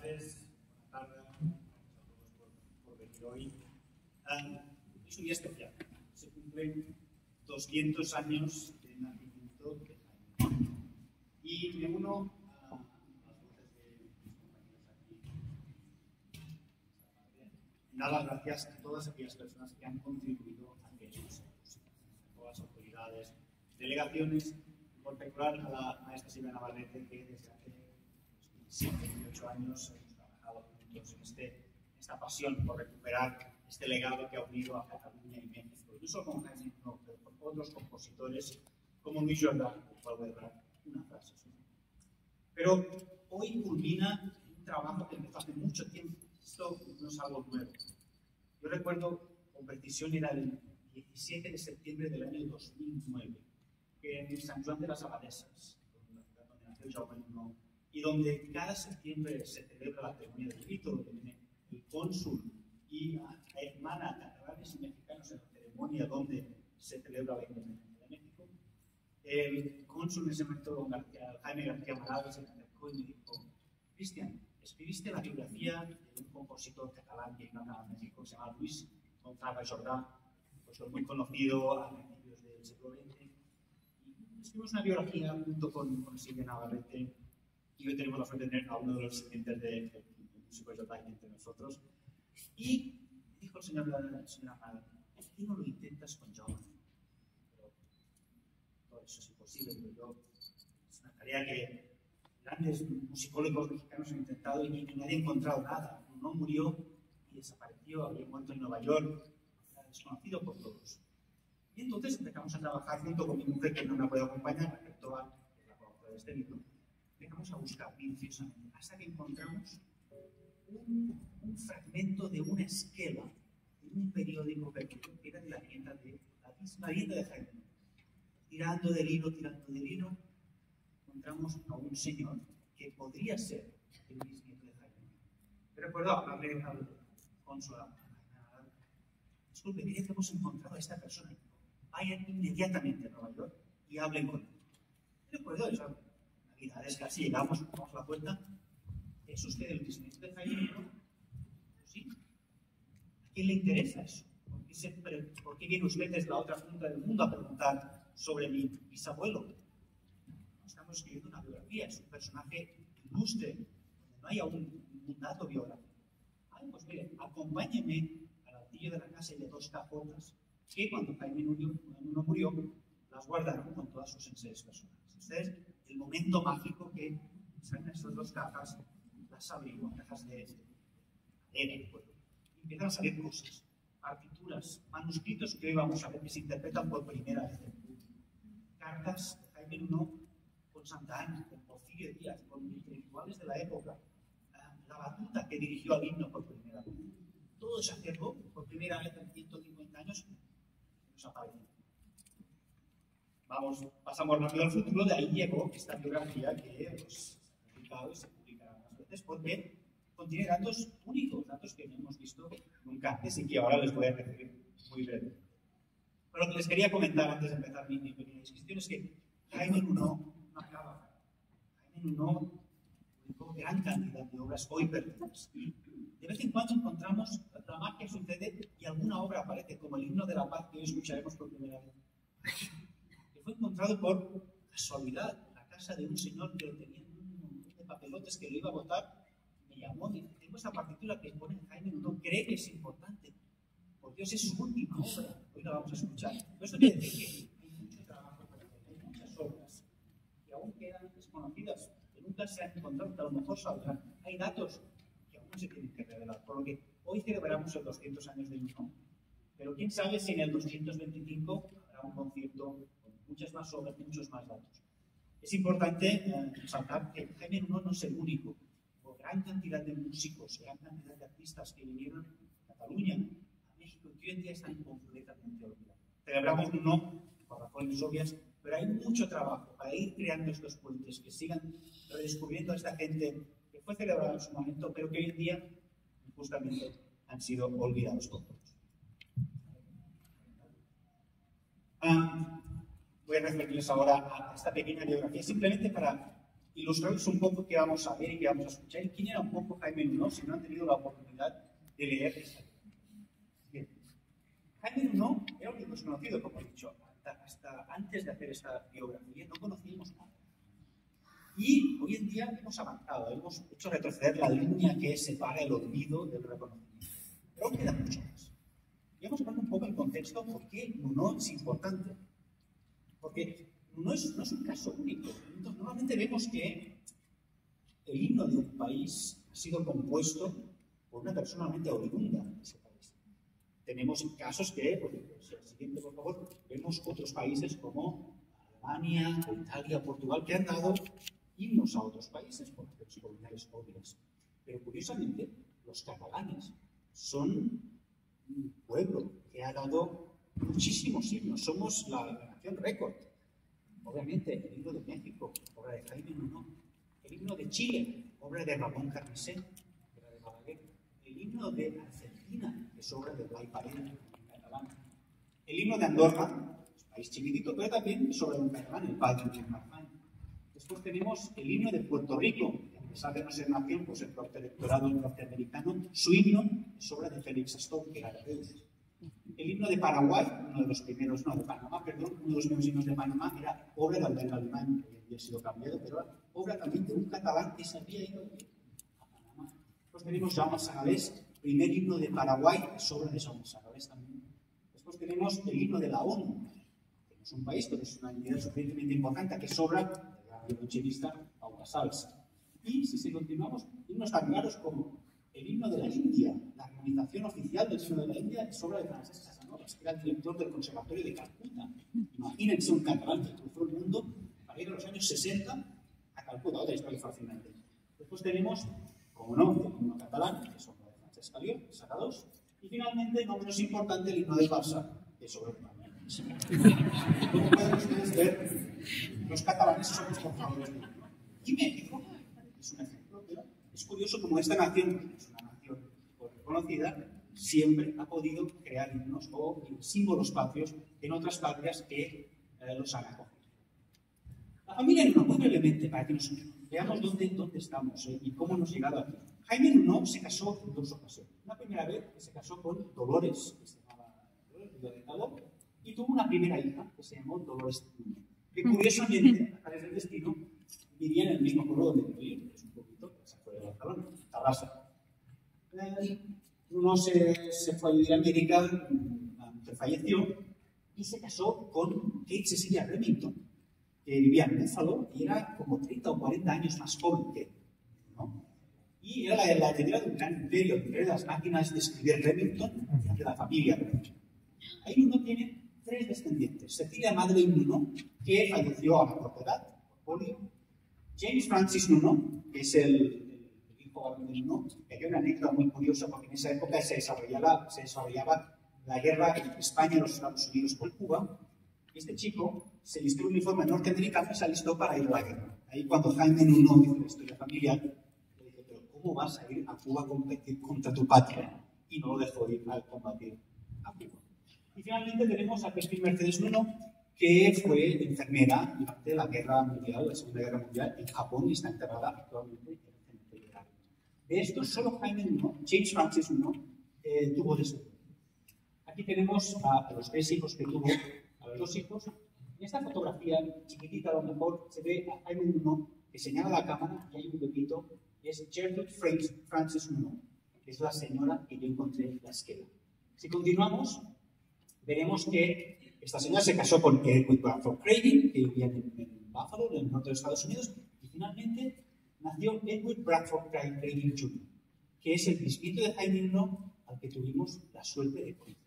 tardes. Buenas tardes a todos por venir hoy. Es un día especial. Se cumplen 200 años del nacimiento de Jaime. Y me uno a las voces de mis compañeros aquí. Dar las gracias a todas aquellas personas que han contribuido a que esto sea posible. A todas las autoridades, delegaciones, en particular a la maestra Silvia Navarrete, que desde hace 7 y 8 años hemos trabajado juntos en esta pasión por recuperar este legado que ha unido a Cataluña y México. Y no solo con Jaime, no, pero con otros compositores como Luis Jordán, del cual voy a hablar una frase. Pero hoy culmina un trabajo que empezó hace mucho tiempo. Esto no es algo nuevo. Yo recuerdo con precisión, era el 17 de septiembre del año 2009, que en San Juan de las Abadesas, donde nació Jaume I, y donde cada septiembre se celebra la ceremonia del grito, donde viene el cónsul y hermana catalanes y mexicanos en la ceremonia donde se celebra la independencia de México. El cónsul en ese momento, Jaime García Maral, se me acercó y me dijo: Cristian, escribiste la biografía de un compositor catalán que vino a México, que se llama Luis Gonzaga Jordán, pues muy conocido a principios del siglo XX. Y escribimos una biografía junto con Silvia Navarrete, y hoy tenemos la suerte de tener a uno de los siguientes del músico Jordán entre nosotros. Y dijo el señor Navarrete: ¿por qué no lo intentas con Jaume? Pero todo eso es imposible, es una tarea que grandes musicólogos mexicanos han intentado y nadie ha encontrado nada. No murió y desapareció, había muerto en Nueva York, era desconocido por todos. Y entonces empezamos a trabajar junto con mi mujer, que no me puede acompañar, la rectora, que es la coautora de este libro. Empezamos a buscar minuciosamente hasta que encontramos un fragmento de una esquela de un periódico que era de la nieta de la misma nieta de Jaime. Tirando del hilo, encontramos a un señor que podría ser el bisnieto de Jaime. Yo recuerdo hablarle al cónsul: disculpe, mire que hemos encontrado a esta persona. Vayan inmediatamente a Nueva York y hablen con él. Yo recuerdo esas navidades, casi llegamos a la puerta. ¿Es usted el bisnieto de Jaime? Sí. ¿A quién le interesa eso? ¿Por qué viene usted desde la otra punta del mundo a preguntar sobre mi bisabuelo? Estamos escribiendo una biografía, es un personaje ilustre, donde no haya un dato biográfico. Pues mire, acompáñeme al altillo de la casa y de 2 cajotas, que cuando Jaime I murió, las guardaron con todas sus enseres personales. Este es el momento mágico que salen estas 2 cajas, las abrigo, cajas de arena, pues, y empiezan a salir cosas, partituras, manuscritos que hoy vamos a ver que se interpretan por primera vez en el mundo. Cartas de Jaime I con Santa Ana, con Porfirio Díaz, con intelectuales de la época, la batuta que dirigió al himno por primera vez. Todo ese acervo, por primera vez en 150 años, nos aparece. Pasamos rápido al futuro, de ahí llegó esta biografía que se ha publicado y se publicará más veces porque contiene datos únicos, datos que no hemos visto nunca antes y que ahora les voy a referir muy breve. Pero lo que les quería comentar antes de empezar mi pequeña descripción es que Jaime I no acaba. Jaime I publicó gran cantidad de obras hoy perdidas. De vez en cuando encontramos la magia sucede y alguna obra aparece, como el himno de la paz que hoy escucharemos por primera vez. Que fue encontrado por casualidad en la casa de un señor que tenía un montón de papelotes que lo iba a votar. Me llamó y dijo: tengo esta partitura que pone Jaime I, cree que es importante. Por Dios, es su última obra. Hoy la vamos a escuchar. Esto quiere decir que hay mucho trabajo para hacer, hay muchas obras que aún quedan desconocidas, que nunca se han encontrado, que a lo mejor saldrán. Hay datos que aún no se tienen que revelar, por lo que hoy celebramos el 200 años del himno. Pero quién sabe si en el 225 habrá un concierto con muchas más obras, muchos más datos. Es importante resaltar que Jaime I no es el único. Hubo gran cantidad de músicos, gran cantidad de artistas que vinieron a Cataluña, a México, y que hoy en día están completamente olvidados. Celebramos uno por razones obvias, pero hay mucho trabajo para ir creando estos puentes, que sigan redescubriendo a esta gente que fue celebrada en su momento, pero que hoy en día justamente han sido olvidados por todos. Voy a referirles ahora a esta pequeña biografía, simplemente para ilustrarles un poco qué vamos a ver y qué vamos a escuchar y quién era un poco Jaime Nuno, si no han tenido la oportunidad de leer esta libro. Jaime Nuno era un desconocido, como he dicho, hasta antes de hacer esta biografía no conocíamos nada. Y hoy en día hemos avanzado, hemos hecho retroceder la línea que separa el olvido del reconocimiento. Pero aún queda mucho más. Y vamos a poner un poco en contexto por qué Nuno es importante. Porque no es un caso único. Entonces, normalmente vemos que el himno de un país ha sido compuesto por una persona normalmente oriunda de ese país. Tenemos casos que, por ejemplo, el siguiente, por favor, vemos otros países como Alemania, Italia, Portugal, que han dado himnos a otros países por razones coloniales obvias. Pero curiosamente, los catalanes son un pueblo que ha dado muchísimos himnos. Somos la nación récord. Obviamente, el himno de México, obra de Jaime Nuno. El himno de Chile, obra de Ramón Carnicé, obra de Balaguer. El himno de Argentina, que es obra de Blay Parera, en catalán. El himno de Andorra, es un país chiquitito, pero también es obra de un catalán, el padre de Marfan. Después tenemos el himno de Puerto Rico, que a pesar de no ser nación, pues el protectorado norteamericano, su himno es obra de Félix Astor, que era de el himno de Paraguay, uno de los primeros, no, de Panamá, perdón, uno de los primeros himnos de Panamá era obra de Albert Alemán, que hoy en día ha sido cambiado, pero era obra también de un catalán que se había ido a Panamá. Después tenemos Jaume Sagalés, primer himno de Paraguay, es obra de Jaume Sagalés también. Después tenemos el himno de la ONU, que no es un país, pero es una entidad suficientemente importante, que es obra de la violonchelista Pau Casals. Y si continuamos, himnos tan raros como el himno de la India, la armonización oficial del himno de la India, es obra de Francesc Casanovas, que era el director del Conservatorio de Calcuta. Imagínense un catalán que cruzó el mundo para ir a los años 60 a Calcuta, otra historia fascinante. Después tenemos, como no, el himno catalán, que es obra de Francesc Calió, saca dos. Y finalmente, no menos importante, el himno del Barça, que es obra de España. Como pueden ustedes ver, los catalanes somos portadores del himno. Y México es un ejemplo, pero es curioso como esta nación, que es una nación reconocida, siempre ha podido crear himnos o símbolos patrios en otras patrias que los han acogido. La familia Nuno, muy brevemente, para que nos veamos dónde estamos y cómo hemos llegado aquí. Jaime Nuno se casó en dos ocasiones. Una primera vez que se casó con Dolores, que se llamaba Dolores, y tuvo una primera hija que se llamó Dolores Nuno, que curiosamente, a través del destino, vivía en el mismo pueblo donde vivía, que es un poquito se fue de Barcelona, Tablasa. Nuno se fue a vivir a América, se falleció y se casó con Kate Cecilia Remington, que vivía en Buffalo y era como 30 o 40 años más joven que él, ¿no? Y era la heredera de un gran imperio, de las máquinas de escribir Remington, de la familia Remington. Ahí Nuno tiene tres descendientes: Cecilia Madeleine Nuno, que falleció a la corta edad, por polio; James Francis Nuno, que es el hijo de Nuno, que hay una anécdota muy curiosa porque en esa época se desarrollaba la guerra entre España y los Estados Unidos por Cuba. Este chico se listó un uniforme norteamericano y se alistó para ir a la guerra. Ahí cuando Jaime Nuno dice la historia familiar, le dice: pero ¿cómo vas a ir a Cuba a competir contra tu patria? Y no lo dejó ir a combatir a Cuba. Y finalmente tenemos a Christine Mercedes Nuno, que fue enfermera durante la Guerra Mundial, la Segunda Guerra Mundial, en Japón, y está enterrada actualmente en el cementerio de Arlington. De esto, solo Jaime Nuno, James Francis Nuno, tuvo descendencia. Aquí tenemos a los tres hijos que tuvo, a los dos hijos. En esta fotografía chiquitita, a lo mejor se ve a Jaime Nuno, que señala la cámara, y hay un bebito, es Gertrude Francis Nuno, que es la señora que yo encontré en la esquela. Si continuamos, veremos que esta señora se casó con Edward Bradford Craving, que vivía en Buffalo, en el norte de Estados Unidos, y finalmente nació Edward Bradford Craving Jr., que es el bisnieto de Jaime Nuno, al que tuvimos la suerte de conocer.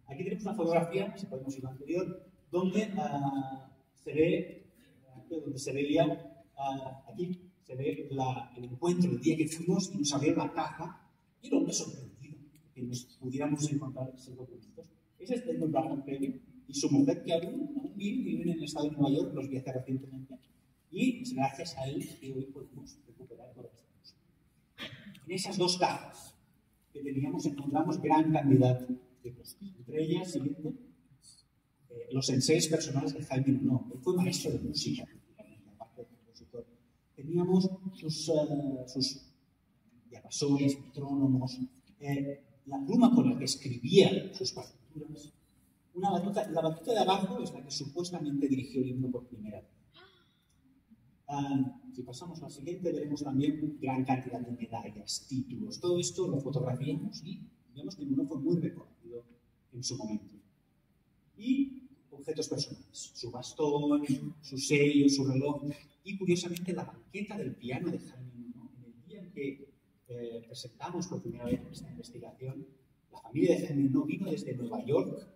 Aquí tenemos una fotografía, si podemos ir a la anterior, donde se veía, aquí se ve el encuentro, el día que fuimos y nos abrieron la caja, y el hombre sorprendido que nos pudiéramos encontrar esos documentos. Ese es Edward Bradford Craving y su mujer, que aún viven en el estado de Nueva York, los viajé recientemente, y es gracias a él que hoy podemos recuperar todas estas cosas. En esas dos cajas que teníamos encontramos gran cantidad de cosas. Entre ellas, siguiente, los ensayos personales de Jaime Nuno. Él fue maestro de música, aparte de compositor. teníamos sus diapasones, metrónomos, la pluma con la que escribía sus partituras. La batuta de abajo es la que supuestamente dirigió el himno por primera vez. Si pasamos a la siguiente, veremos también gran cantidad de medallas, títulos. Todo esto lo fotografiamos y vemos que Nuno fue muy reconocido en su momento. Y objetos personales, su bastón, su sello, su reloj y, curiosamente, la banqueta del piano de Jaime Nuno. En el día en que presentamos por primera vez esta investigación, la familia de Jaime Nuno vino desde Nueva York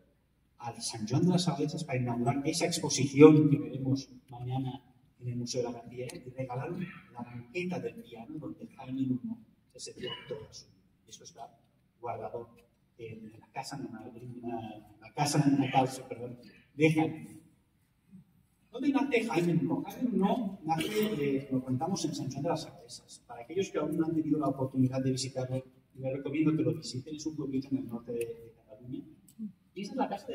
al San Joan de las Abadesas para inaugurar esa exposición que veremos mañana en el Museo de la Cantillera y regalaron la banqueta del piano donde Jaime Nuno se sentía toda su vida. Eso está guardado en la casa natal de Jaime Nuno. ¿Dónde nace Jaime Nuno? Jaime Nuno nace, lo contamos en San Joan de las Abadesas. Para aquellos que aún no han tenido la oportunidad de visitarlo, les recomiendo que lo visiten. Es un pueblito en el norte de Cataluña. Y esa es la casa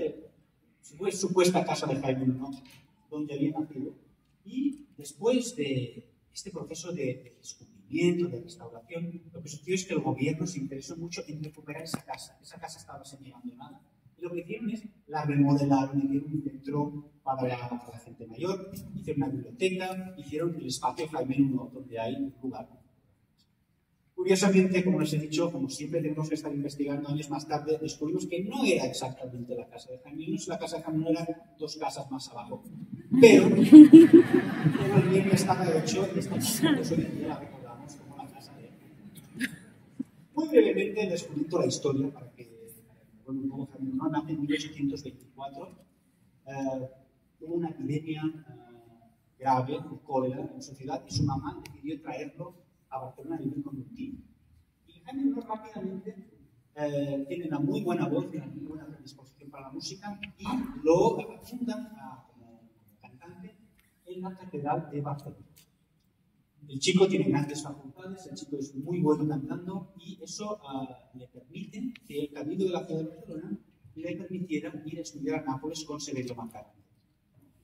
supuesta casa de Jaime Nuno, donde había nacido. Y después de este proceso de descubrimiento, de restauración, lo que sucedió es que el gobierno se interesó mucho en recuperar esa casa. Esa casa estaba semi-abandonada. Y lo que hicieron es la remodelaron, hicieron un centro para la gente mayor, hicieron una biblioteca, hicieron el espacio Jaime Nuno, donde hay un lugar. Curiosamente, como les he dicho, como siempre tenemos que estar investigando, años más tarde descubrimos que no era exactamente la casa de Jaime Nuno, la casa de Jaime Nuno era 2 casas más abajo. Pero el bien estaba hecho y esta casa hoy en día la recordamos como la casa de Jaime. Muy brevemente les cuento la historia para que un poco. Jaime Nuno nace en 1824. Hubo una epidemia grave de cólera en su ciudad y su mamá decidió traerlo a Barcelona a vivir con un tío. Y Jaime Nuno rápidamente tiene una muy buena voz, una muy buena predisposición para la música y lo fundan como cantante en la Catedral de Barcelona. El chico tiene grandes facultades, el chico es muy bueno cantando y eso le permite que el Cabildo de la ciudad de Barcelona le permitiera ir a estudiar a Nápoles con Severo Macarrón,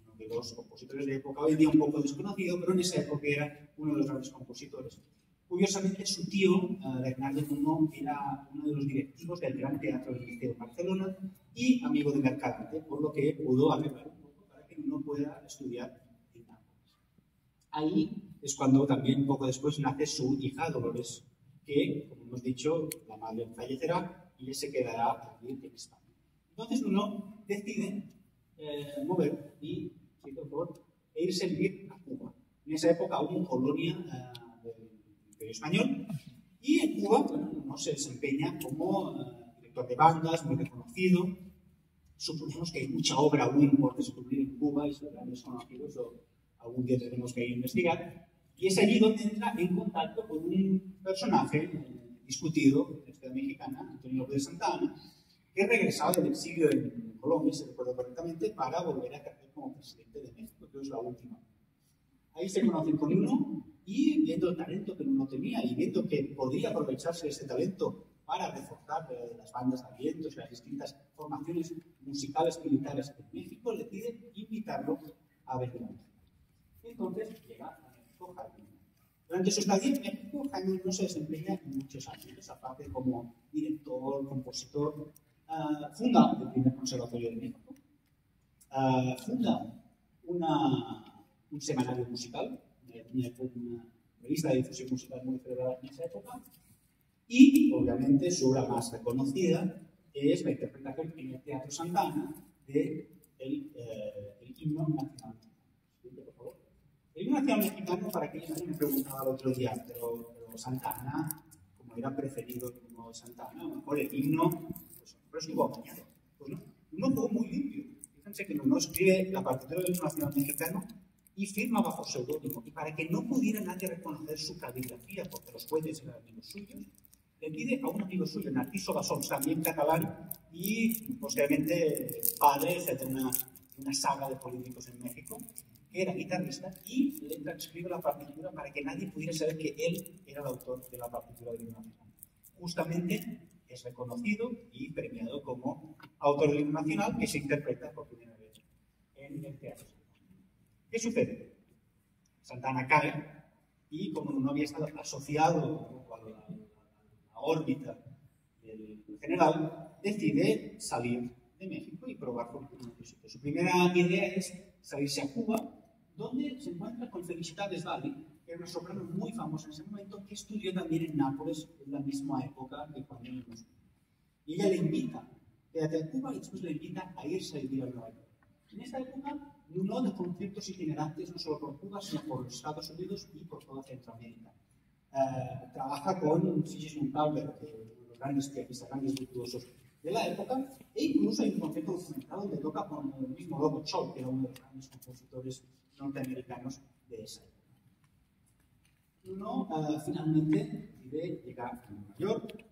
uno de los compositores de época, hoy en día un poco desconocido, pero en esa época era uno de los grandes compositores. Curiosamente, su tío, Bernardo Nuno, era uno de los directivos del Gran Teatro del Liceo de Barcelona y amigo de Mercadante, por lo que pudo arreglar un poco para que Nuno pueda estudiar en Nápoles. Ahí es cuando también, poco después, nace su hija Dolores, que, como hemos dicho, la madre fallecerá y él se quedará a vivir en España. Entonces Nuno decide mover y, sí, por favor, irse a vivir a Cuba. En esa época aún colonia del español, y en Cuba, bueno, Nuno se desempeña como director de bandas, muy reconocido. Suponemos que hay mucha obra aún por descubrir en Cuba y serán desconocidos, o algún día tenemos que ir a investigar. Y es allí donde entra en contacto con un personaje discutido en la historia mexicana, Antonio López de Santa Anna, que regresaba del exilio en Colombia, si recuerdo correctamente, para volver a ejercer como presidente de México, que es la última. Ahí se conocen con Nuno y, viendo el talento que Nuno tenía y viendo que podía aprovecharse de ese talento para reforzar las bandas de vientos y las distintas formaciones musicales militares en México, decide invitarlo a venir a México. Entonces llega a México Jaime Nuno. Durante su estadía en México, Jaime Nuno se desempeña en muchos ámbitos, aparte como director, compositor, funda el primer conservatorio de México, funda un semanario musical, una revista de difusión musical muy celebrada en esa época, y obviamente su obra más reconocida es la interpretación en el Teatro Santa Anna del himno nacional. Por favor. El himno nacional mexicano, para aquellos que me preguntaban el otro día, pero Santa Anna, como era preferido el himno de Santa Anna, a lo mejor el himno pues estuvo apañado. Pues no, Nuno fue muy limpio. Fíjense que Nuno escribe la partitura del himno nacional mexicano y firma bajo seudónimo. Y para que no pudiera nadie reconocer su caligrafía, porque los jueces eran amigos suyos, le pide a un amigo suyo, Narciso Bassols, también catalán, y posteriormente padre de una saga de políticos en México, que era guitarrista, y le transcribe la partitura para que nadie pudiera saber que él era el autor de la partitura del himno nacional. Justamente es reconocido y premiado como autor del himno nacional, que se interpreta por primera vez en el teatro. ¿Qué sucede? Santa Anna cae y como no había estado asociado a la órbita del general, decide salir de México y probar por otros sitios. Su primera idea es salirse a Cuba, donde se encuentra con Felicidades Dali, que era una soprano muy famosa en ese momento, que estudió también en Nápoles en la misma época que cuando él nos... Y ella le invita, quédate a Cuba, y después le invita a irse a vivir a Nueva York. En esta época, no de conciertos itinerantes, no solo por Cuba, sino por los Estados Unidos y por toda Centroamérica. Trabaja con Sigismund Thalberg, los grandes pianistas, grandes virtuosos de la época, e incluso hay un concierto documentado donde toca con el mismo Robert Shaw, que era uno de los grandes compositores norteamericanos de esa época. Uno finalmente decide llegar a Nueva York,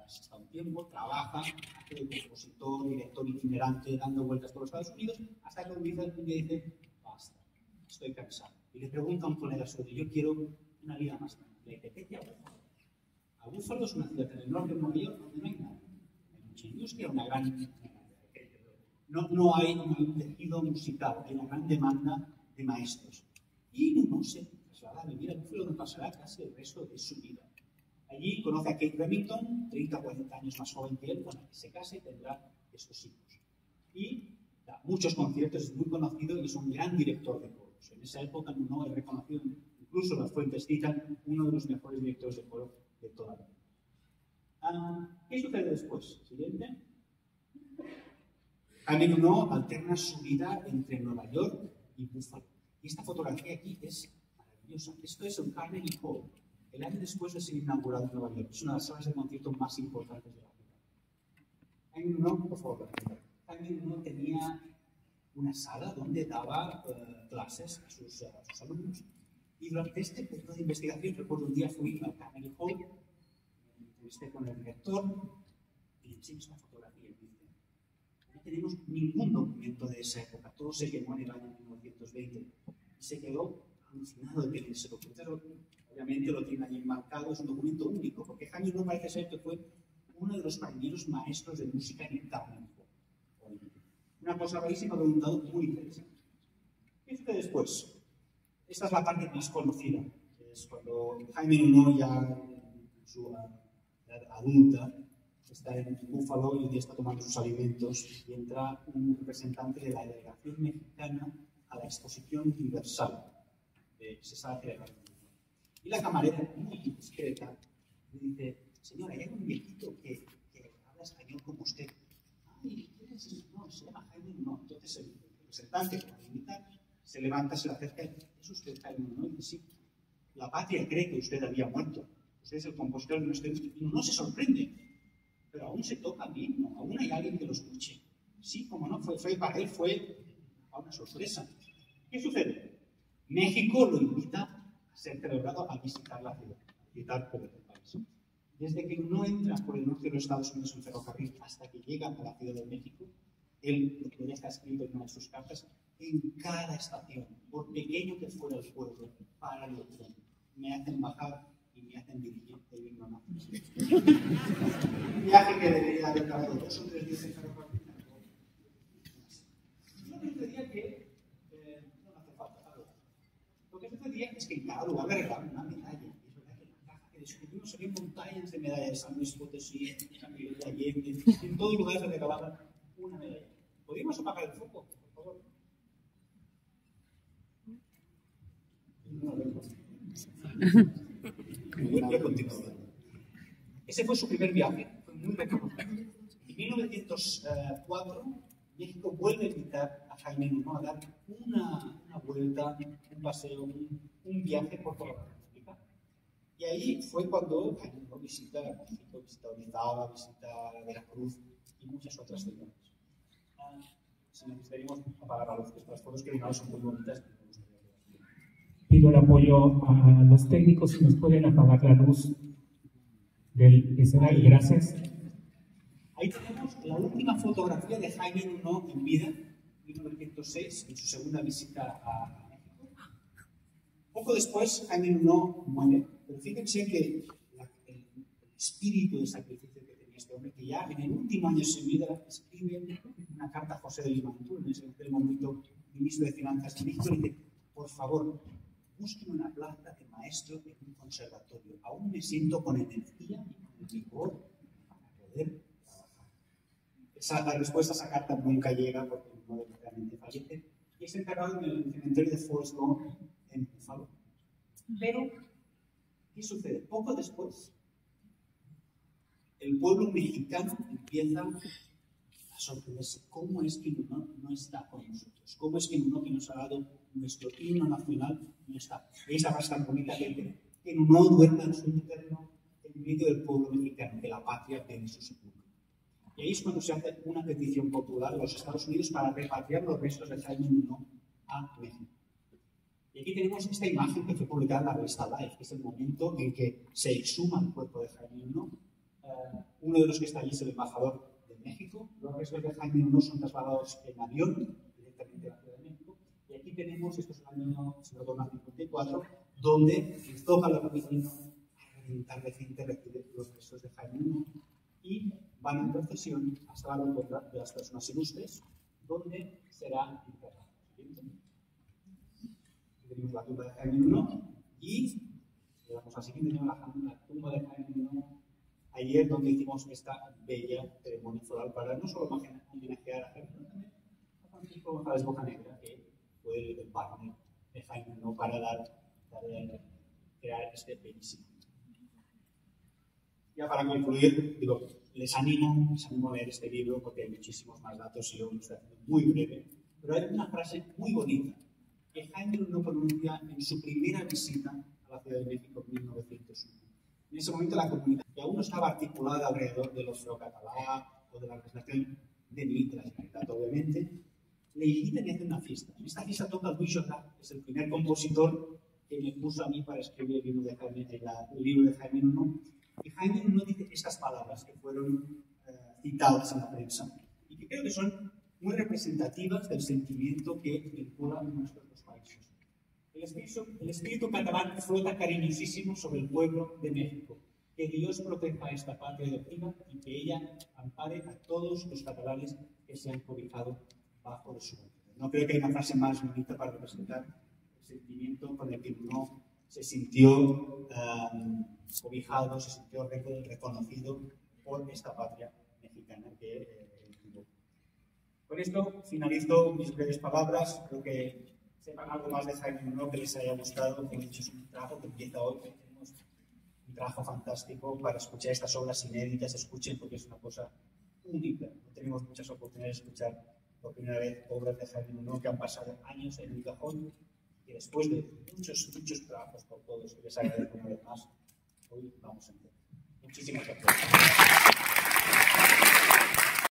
está un tiempo, trabaja, hace de compositor, director itinerante, dando vueltas por los Estados Unidos, hasta que un día dice, basta, estoy cansado. Y le pregunta a un colega suyo, yo quiero una vida más tranquila. Y le dice, ¿qué a Búfalo? A Búfalo es una ciudad en el norte de Nueva York donde no hay nada. Hay mucha industria, una gran... No hay un tejido musical, hay una gran demanda de maestros. Y no se traslada a vivir a Búfalo, donde pasará casi el resto de su vida. Allí conoce a Kate Remington, 30 o 40 años más joven que él, con la que se casa y tendrá estos hijos. Y da muchos conciertos, es muy conocido y es un gran director de coros. En esa época no es reconocido, incluso las fuentes citan, uno de los mejores directores de coro de toda la vida. ¿Qué sucede después? Siguiente. Jaime Nuno alterna su vida entre Nueva York y Buffalo. Y esta fotografía aquí es maravillosa. Esto es el Carnegie Hall. El año después de ser inaugurado en Nueva York. Es una de las salas de concierto más importantes de la ciudad. Jaime Nuno, por favor, Jaime Nuno tenía una sala donde daba clases a sus alumnos. Y durante este periodo de investigación, recuerdo un día fui al Carnegie Hall, me entrevisté con el director y le enseñé esta fotografía. Y dice, no tenemos ningún documento de esa época, todo se quemó en el año 1920. Y se quedó alucinado de que ese documento, obviamente lo tiene allí enmarcado, es un documento único, porque Jaime Nuno parece ser que fue uno de los primeros maestros de música en el Carnegie Hall. Una cosa rarísima, pero un dato muy interesante. ¿Qué sucede después? Esta es la parte más conocida, que es cuando Jaime Nuno, ya en su edad adulta, está en Búfalo y un día está tomando sus alimentos y entra un representante de la delegación mexicana a la Exposición Universal que se está celebrando. Y la camarera, muy discreta, le dice, señora, hay un viejito que habla español como usted. Ay, ¿quién es? No, se llama Jaime Nuno. Entonces el representante, que la invita, se levanta, se le acerca y dice, ¿es usted Jaime Nuno? Y dice, sí. La patria cree que usted había muerto. Usted es el compositor de nuestro himno. Y no se sorprende. Pero aún se toca el himno, aún hay alguien que lo escuche. Sí, como no, para él fue una sorpresa. ¿Qué sucede? México lo invita a ser celebrado a visitar la ciudad, a visitar por el país. Desde que no entra por el norte de los Estados Unidos en ferrocarril hasta que llega a la Ciudad de México, él, lo que ya está escrito en una de sus cartas, en cada estación, por pequeño que fuera el pueblo, para el tren, me hacen bajar y me hacen dirigir el himno nacional. Un viaje que debería haber tardado 2 o 3 días en ferrocarril. Yo pensaría que no hace falta, claro. Lo que sucedía es que en cada lugar le regalaban una medalla. Es verdad que en la caja que descubrimos se ven montañas de medallas de San Luis Potosí, San Miguel de Allende, en todo lugar se regalaban una medalla. ¿Podríamos apagar el foco, por favor? No, voy a continuar. Ese fue su primer viaje, fue muy reconocido. En 1904, México vuelve a invitar a Jaime Nuno a dar una vuelta, un paseo, un viaje por toda la República. Y ahí fue cuando Jaime Nuno visita México, visita Orizaba, visita Veracruz y muchas otras ciudades. Si necesitaríamos apagar la luz, estas fotos que vimos son muy bonitas. Pido el apoyo a los técnicos si nos pueden apagar la luz del escenario. Gracias. Ahí tenemos la última fotografía de Jaime Nuno en vida, 1906, en su segunda visita a México. Poco después, Jaime Nuno muere, pero fíjense que el espíritu de sacrificio que tenía este hombre, que ya en el último año de su vida escribe una carta a José de Limantur, en ese momento ministro de Finanzas de México, y dice, por favor, busquen una plaza de maestro en un conservatorio. Aún me siento con energía y con vigor para poder trabajar. La respuesta a esa carta nunca llega porque no realmente fallece. Y es enterrado en el cementerio de Forest Lawn en Buffalo. Pero, ¿qué sucede? Poco después, el pueblo mexicano empieza a sorprenderse. ¿Cómo es que no está con nosotros? ¿Cómo es que que nos ha dado nuestro himno nacional no está? Esa frase tan bonita que no duerma en su eterno en medio del pueblo mexicano, que la patria tiene su sepulcro. Y ahí es cuando se hace una petición popular en los Estados Unidos para repatriar los restos de Jaime I a México. Y aquí tenemos esta imagen que fue publicada en la revista Life, que es el momento en que se exhuma el cuerpo de Jaime I. Uno de los que está allí es el embajador de México. Los restos de Jaime I son trasladados en avión directamente a la Ciudad de México. Y aquí tenemos, esto es el año 54, donde el Zócalo capitalino reciente recibe los restos de Jaime I y van en procesión hasta la tumba de las personas ilustres, donde será enterrado. Tenemos la tumba de Jaime I y, digamos así, tenemos la tumba de Jaime I ayer, donde hicimos esta bella ceremonia floral para no solo homenajear a Jaime, sino también a Francisco González Bocanegra, que fue el partner de Jaime I para crear este bellísimo. Ya para concluir, les animo a leer este libro porque hay muchísimos más datos y yo lo estoy haciendo muy breve, pero hay una frase muy bonita que Jaime I pronuncia en su primera visita a la Ciudad de México en 1901. En ese momento la comunidad, que aún no estaba articulada alrededor de los catalá o de la representación de la Generalitat, obviamente, le invitan y hacen una fiesta. En esta fiesta toca Louis Joseph, que es el primer compositor que me puso a mí para escribir el libro de Jaime I. Y Jaime I dice estas palabras que fueron citadas en la prensa y que creo que son muy representativas del sentimiento que vinculan nuestros dos países. El espíritu catalán flota cariñosísimo sobre el pueblo de México. Que Dios proteja a esta patria adoptiva y que ella ampare a todos los catalanes que se han cobijado bajo de su nombre. No creo que haya una frase más bonita para representar el sentimiento con el que uno se sintió cobijado, se sintió reconocido por esta patria mexicana que tuvo. Con esto finalizo mis breves palabras. Creo que sepan algo más de Jaime I, que les haya gustado. Como he dicho, es un trabajo que empieza hoy. Tenemos un trabajo fantástico para escuchar estas obras inéditas. Escuchen porque es una cosa única. No tenemos muchas oportunidades de escuchar por primera vez obras de Jaime I que han pasado años en un cajón. Y después de muchos trabajos por todos, que les agradezco una vez más, hoy vamos a entender. Muchísimas gracias.